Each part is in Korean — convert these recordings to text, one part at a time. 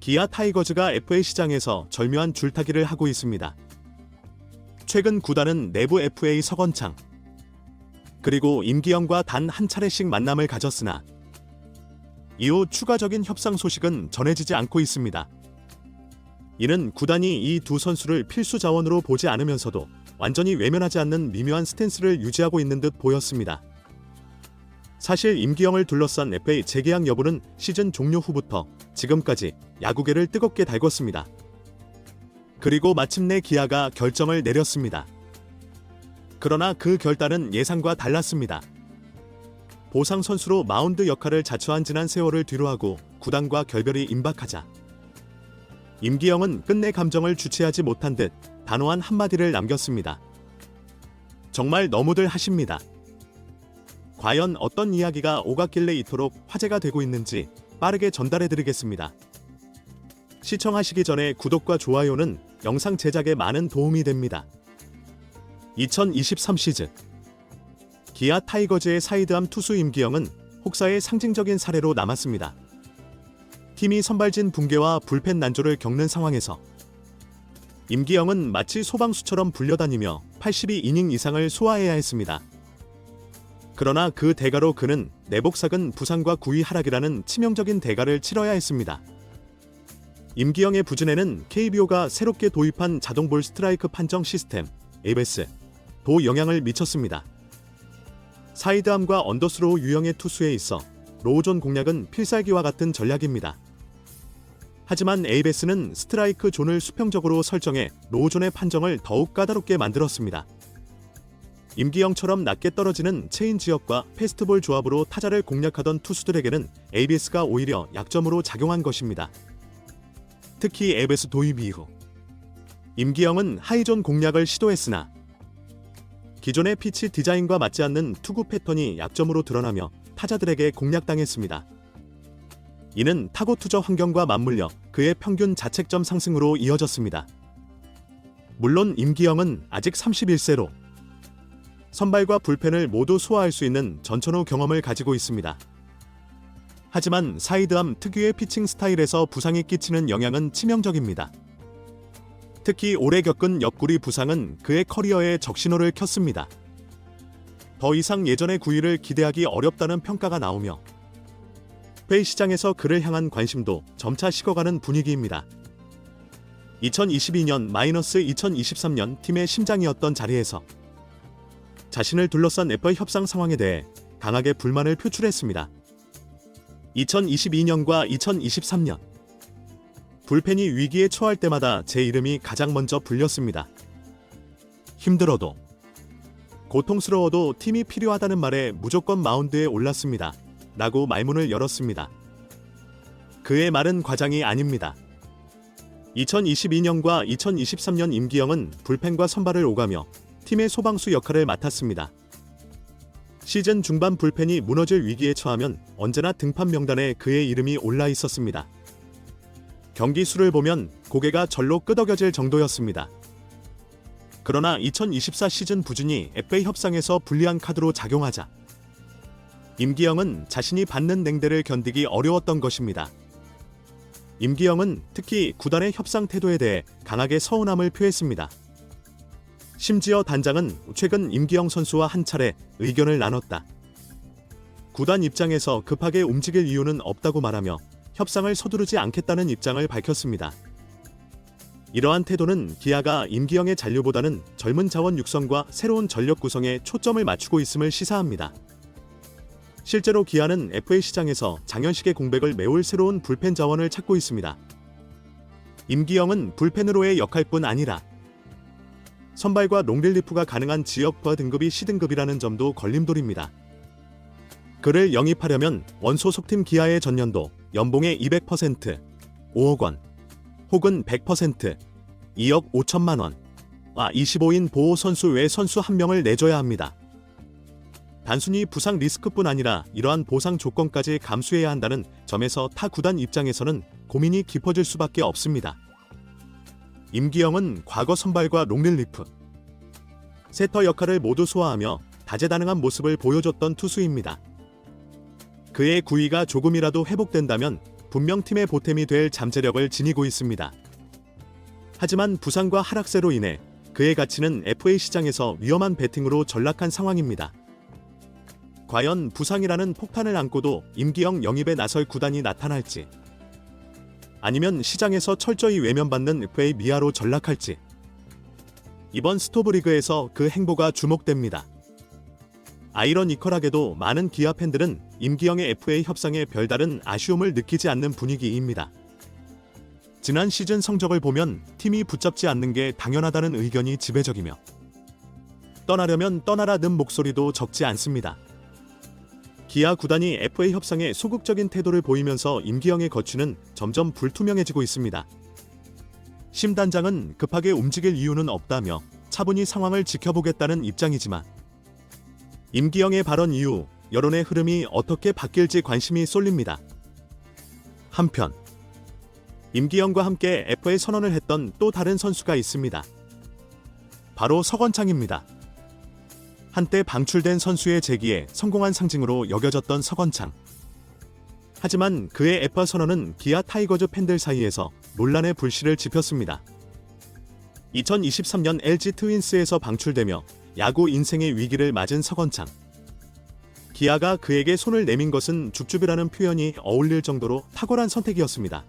기아 타이거즈가 FA 시장에서 절묘한 줄타기를 하고 있습니다. 최근 구단은 내부 FA 서건창, 그리고 임기영과 단 한 차례씩 만남을 가졌으나 이후 추가적인 협상 소식은 전해지지 않고 있습니다. 이는 구단이 이 두 선수를 필수 자원으로 보지 않으면서도 완전히 외면하지 않는 미묘한 스탠스를 유지하고 있는 듯 보였습니다. 사실 임기영을 둘러싼 FA 재계약 여부는 시즌 종료 후부터 지금까지 야구계를 뜨겁게 달궜습니다. 그리고 마침내 기아가 결정을 내렸습니다. 그러나 그 결단은 예상과 달랐습니다. 보상 선수로 마운드 역할을 자처한 지난 세월을 뒤로하고 구단과 결별이 임박하자 임기영은 끝내 감정을 주체하지 못한 듯 단호한 한마디를 남겼습니다. 정말 너무들 하십니다. 과연 어떤 이야기가 오갔길래 이토록 화제가 되고 있는지 빠르게 전달해드리겠습니다. 시청하시기 전에 구독과 좋아요는 영상 제작에 많은 도움이 됩니다. 2023 시즌 기아 타이거즈의 사이드암 투수 임기영은 혹사의 상징적인 사례로 남았습니다. 팀이 선발진 붕괴와 불펜 난조를 겪는 상황에서 임기영은 마치 소방수처럼 불려다니며 82이닝 이상을 소화해야 했습니다. 그러나 그 대가로 그는 내복사근 부상과 구위 하락이라는 치명적인 대가를 치러야 했습니다. 임기영의 부진에는 KBO가 새롭게 도입한 자동볼 스트라이크 판정 시스템 ABS도 영향을 미쳤습니다. 사이드암과 언더스로우 유형의 투수에 있어 로우존 공략은 필살기와 같은 전략입니다. 하지만 ABS는 스트라이크 존을 수평적으로 설정해 로우존의 판정을 더욱 까다롭게 만들었습니다. 임기영처럼 낮게 떨어지는 체인 지역과 패스트볼 조합으로 타자를 공략하던 투수들에게는 ABS가 오히려 약점으로 작용한 것입니다. 특히 ABS 도입 이후 임기영은 하이존 공략을 시도했으나 기존의 피치 디자인과 맞지 않는 투구 패턴이 약점으로 드러나며 타자들에게 공략당했습니다. 이는 타고 투저 환경과 맞물려 그의 평균 자책점 상승으로 이어졌습니다. 물론 임기영은 아직 31세로 선발과 불펜을 모두 소화할 수 있는 전천후 경험을 가지고 있습니다. 하지만 사이드암 특유의 피칭 스타일에서 부상이 끼치는 영향은 치명적입니다. 특히 올해 겪은 옆구리 부상은 그의 커리어에 적신호를 켰습니다. 더 이상 예전의 구위를 기대하기 어렵다는 평가가 나오며 FA 시장에서 그를 향한 관심도 점차 식어가는 분위기입니다. 2022년 마이너스 2023년 팀의 심장이었던 자리에서 자신을 둘러싼 FA 협상 상황에 대해 강하게 불만을 표출했습니다. 2022년과 2023년 불펜이 위기에 처할 때마다 제 이름이 가장 먼저 불렸습니다. 힘들어도 고통스러워도 팀이 필요하다는 말에 무조건 마운드에 올랐습니다. 라고 말문을 열었습니다. 그의 말은 과장이 아닙니다. 2022년과 2023년 임기영은 불펜과 선발을 오가며 팀의 소방수 역할을 맡았습니다. 시즌 중반 불펜이 무너질 위기에 처하면 언제나 등판 명단에 그의 이름이 올라 있었습니다. 경기 수를 보면 고개가 절로 끄덕여질 정도였습니다. 그러나 2024 시즌 부진이 FA 협상에서 불리한 카드로 작용하자 임기영은 자신이 받는 냉대를 견디기 어려웠던 것입니다. 임기영은 특히 구단의 협상 태도에 대해 강하게 서운함을 표했습니다. 심지어 단장은 최근 임기영 선수와 한 차례 의견을 나눴다. 구단 입장에서 급하게 움직일 이유는 없다고 말하며 협상을 서두르지 않겠다는 입장을 밝혔습니다. 이러한 태도는 기아가 임기영의 잔류보다는 젊은 자원 육성과 새로운 전력 구성에 초점을 맞추고 있음을 시사합니다. 실제로 기아는 FA 시장에서 장현식의 공백을 메울 새로운 불펜 자원을 찾고 있습니다. 임기영은 불펜으로의 역할뿐 아니라 선발과 롱릴리프가 가능한 지역파 등급이 C등급이라는 점도 걸림돌입니다. 그를 영입하려면 원소속팀 기아의 전년도 연봉의 200%, 5억 원, 혹은 100%, 2억 5천만 원과 25인 보호 선수 외 선수 한 명을 내줘야 합니다. 단순히 부상 리스크뿐 아니라 이러한 보상 조건까지 감수해야 한다는 점에서 타 구단 입장에서는 고민이 깊어질 수밖에 없습니다. 임기영은 과거 선발과 롱릴리프, 세터 역할을 모두 소화하며 다재다능한 모습을 보여줬던 투수입니다. 그의 구위가 조금이라도 회복된다면 분명 팀의 보탬이 될 잠재력을 지니고 있습니다. 하지만 부상과 하락세로 인해 그의 가치는 FA 시장에서 위험한 베팅으로 전락한 상황입니다. 과연 부상이라는 폭탄을 안고도 임기영 영입에 나설 구단이 나타날지, 아니면 시장에서 철저히 외면받는 FA 미아로 전락할지, 이번 스토브리그에서 그 행보가 주목됩니다. 아이러니컬하게도 많은 기아 팬들은 임기영의 FA 협상에 별다른 아쉬움을 느끼지 않는 분위기입니다. 지난 시즌 성적을 보면 팀이 붙잡지 않는 게 당연하다는 의견이 지배적이며, 떠나려면 떠나라는 목소리도 적지 않습니다. 기아 구단이 FA 협상에 소극적인 태도를 보이면서 임기영의 거취는 점점 불투명해지고 있습니다. 심 단장은 급하게 움직일 이유는 없다며 차분히 상황을 지켜보겠다는 입장이지만, 임기영의 발언 이후 여론의 흐름이 어떻게 바뀔지 관심이 쏠립니다. 한편 임기영과 함께 FA 선언을 했던 또 다른 선수가 있습니다. 바로 서건창입니다. 한때 방출된 선수의 재기에 성공한 상징으로 여겨졌던 서건창. 하지만 그의 FA 선언은 기아 타이거즈 팬들 사이에서 논란의 불씨를 지폈습니다. 2023년 LG 트윈스에서 방출되며 야구 인생의 위기를 맞은 서건창. 기아가 그에게 손을 내민 것은 줍줍이라는 표현이 어울릴 정도로 탁월한 선택이었습니다.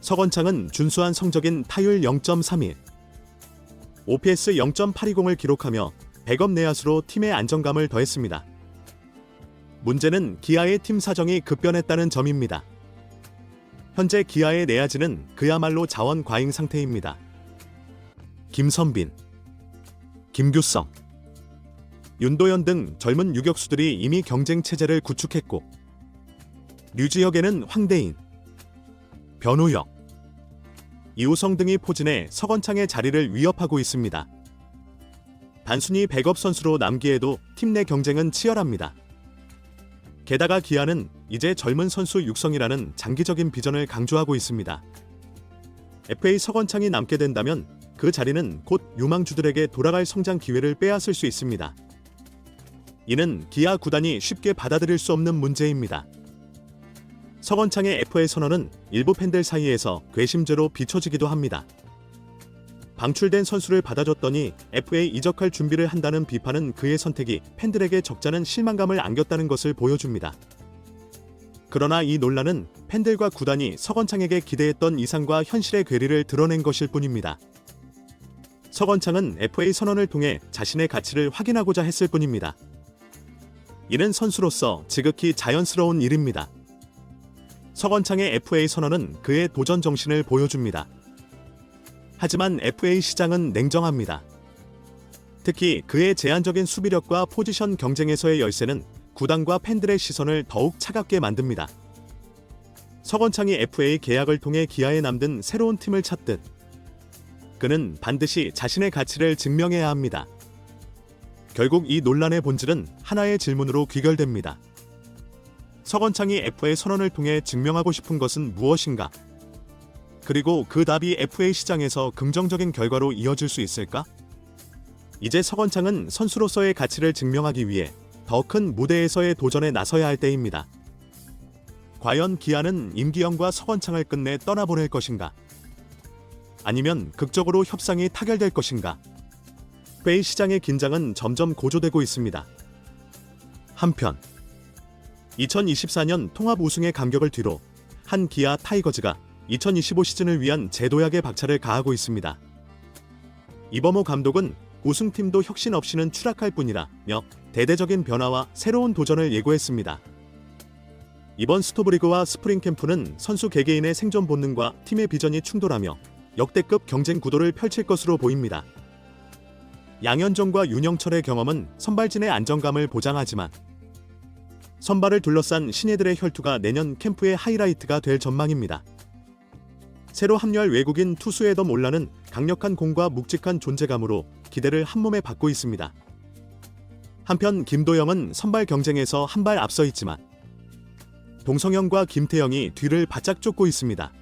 서건창은 준수한 성적인 타율 0.31, OPS 0.820을 기록하며 백업 내야수로 팀의 안정감을 더했습니다. 문제는 기아의 팀 사정이 급변했다는 점입니다. 현재 기아의 내야진은 그야말로 자원 과잉 상태입니다. 김선빈, 김규성, 윤도현 등 젊은 유격수들이 이미 경쟁 체제를 구축했고, 류지혁에는 황대인, 변우혁, 이우성 등이 포진해 서건창의 자리를 위협하고 있습니다. 단순히 백업 선수로 남기에도 팀 내 경쟁은 치열합니다. 게다가 기아는 이제 젊은 선수 육성이라는 장기적인 비전을 강조하고 있습니다. FA 서건창이 남게 된다면 그 자리는 곧 유망주들에게 돌아갈 성장 기회를 빼앗을 수 있습니다. 이는 기아 구단이 쉽게 받아들일 수 없는 문제입니다. 서건창의 FA 선언은 일부 팬들 사이에서 괘씸죄로 비춰지기도 합니다. 방출된 선수를 받아줬더니 FA 이적할 준비를 한다는 비판은 그의 선택이 팬들에게 적잖은 실망감을 안겼다는 것을 보여줍니다. 그러나 이 논란은 팬들과 구단이 서건창에게 기대했던 이상과 현실의 괴리를 드러낸 것일 뿐입니다. 서건창은 FA 선언을 통해 자신의 가치를 확인하고자 했을 뿐입니다. 이는 선수로서 지극히 자연스러운 일입니다. 서건창의 FA 선언은 그의 도전 정신을 보여줍니다. 하지만 FA 시장은 냉정합니다. 특히 그의 제한적인 수비력과 포지션 경쟁에서의 열세는 구단과 팬들의 시선을 더욱 차갑게 만듭니다. 서건창이 FA 계약을 통해 기아에 남든 새로운 팀을 찾듯 그는 반드시 자신의 가치를 증명해야 합니다. 결국 이 논란의 본질은 하나의 질문으로 귀결됩니다. 서건창이 FA 선언을 통해 증명하고 싶은 것은 무엇인가? 그리고 그 답이 FA 시장에서 긍정적인 결과로 이어질 수 있을까? 이제 서건창은 선수로서의 가치를 증명하기 위해 더 큰 무대에서의 도전에 나서야 할 때입니다. 과연 기아는 임기영과 서건창을 끝내 떠나보낼 것인가? 아니면 극적으로 협상이 타결될 것인가? FA 시장의 긴장은 점점 고조되고 있습니다. 한편 2024년 통합 우승의 감격을 뒤로 한 기아 타이거즈가 2025 시즌을 위한 재도약의 박차를 가하고 있습니다. 이범호 감독은 우승팀도 혁신 없이는 추락할 뿐이라며 대대적인 변화와 새로운 도전을 예고했습니다. 이번 스토브리그와 스프링 캠프는 선수 개개인의 생존 본능과 팀의 비전이 충돌하며 역대급 경쟁 구도를 펼칠 것으로 보입니다. 양현종과 윤영철의 경험은 선발진의 안정감을 보장하지만 선발을 둘러싼 신예들의 혈투가 내년 캠프의 하이라이트가 될 전망입니다. 새로 합류할 외국인 투수 에덤 올라는 강력한 공과 묵직한 존재감으로 기대를 한몸에 받고 있습니다. 한편 김도영은 선발 경쟁에서 한 발 앞서 있지만 동성영과 김태형이 뒤를 바짝 쫓고 있습니다.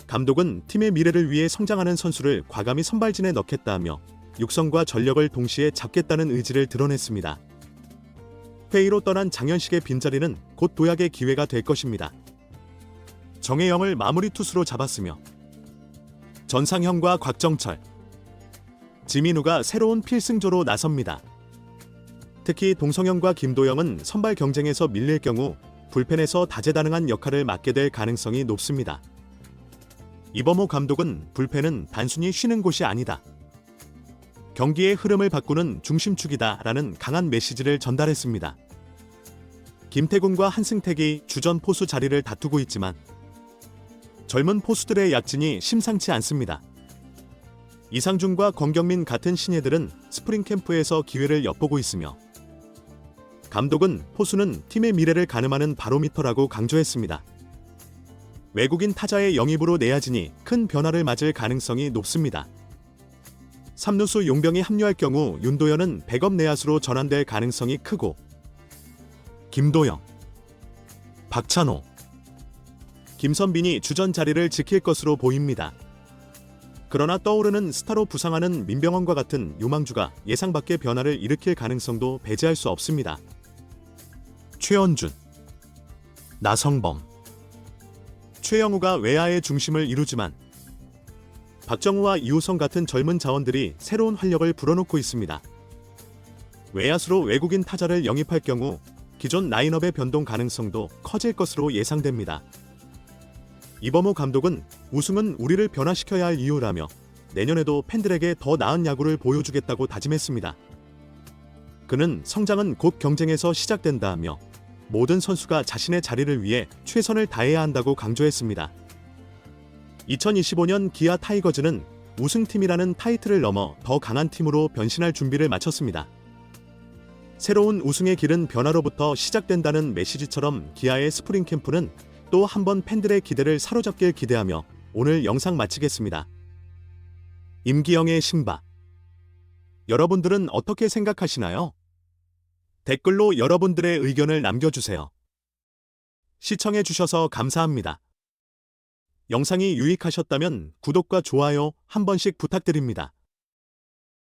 감독은 팀의 미래를 위해 성장하는 선수를 과감히 선발진에 넣겠다며 육성과 전력을 동시에 잡겠다는 의지를 드러냈습니다. 회의로 떠난 장현식의 빈자리는 곧 도약의 기회가 될 것입니다. 정혜영을 마무리 투수로 잡았으며 전상현과 곽정철, 지민우가 새로운 필승조로 나섭니다. 특히 동성현과 김도영은 선발 경쟁에서 밀릴 경우 불펜에서 다재다능한 역할을 맡게 될 가능성이 높습니다. 이범호 감독은 불펜은 단순히 쉬는 곳이 아니다. 경기의 흐름을 바꾸는 중심축이다라는 강한 메시지를 전달했습니다. 김태군과 한승택이 주전 포수 자리를 다투고 있지만 젊은 포수들의 약진이 심상치 않습니다. 이상준과 권경민 같은 신예들은 스프링 캠프에서 기회를 엿보고 있으며 감독은 포수는 팀의 미래를 가늠하는 바로미터라고 강조했습니다. 외국인 타자의 영입으로 내야진이 큰 변화를 맞을 가능성이 높습니다. 3루수 용병이 합류할 경우 윤도현은 백업 내야수로 전환될 가능성이 크고 김도영, 박찬호, 김선빈이 주전 자리를 지킬 것으로 보입니다. 그러나 떠오르는 스타로 부상하는 민병헌과 같은 유망주가 예상 밖의 변화를 일으킬 가능성도 배제할 수 없습니다. 최원준, 나성범, 최영우가 외야의 중심을 이루지만 박정우와 이호성 같은 젊은 자원들이 새로운 활력을 불어넣고 있습니다. 외야수로 외국인 타자를 영입할 경우 기존 라인업의 변동 가능성도 커질 것으로 예상됩니다. 이범호 감독은 우승은 우리를 변화시켜야 할 이유라며 내년에도 팬들에게 더 나은 야구를 보여주겠다고 다짐했습니다. 그는 성장은 곧 경쟁에서 시작된다며 모든 선수가 자신의 자리를 위해 최선을 다해야 한다고 강조했습니다. 2025년 기아 타이거즈는 우승팀이라는 타이틀을 넘어 더 강한 팀으로 변신할 준비를 마쳤습니다. 새로운 우승의 길은 변화로부터 시작된다는 메시지처럼 기아의 스프링 캠프는 또 한 번 팬들의 기대를 사로잡길 기대하며 오늘 영상 마치겠습니다. 임기영의 신바. 여러분들은 어떻게 생각하시나요? 댓글로 여러분들의 의견을 남겨주세요. 시청해주셔서 감사합니다. 영상이 유익하셨다면 구독과 좋아요 한 번씩 부탁드립니다.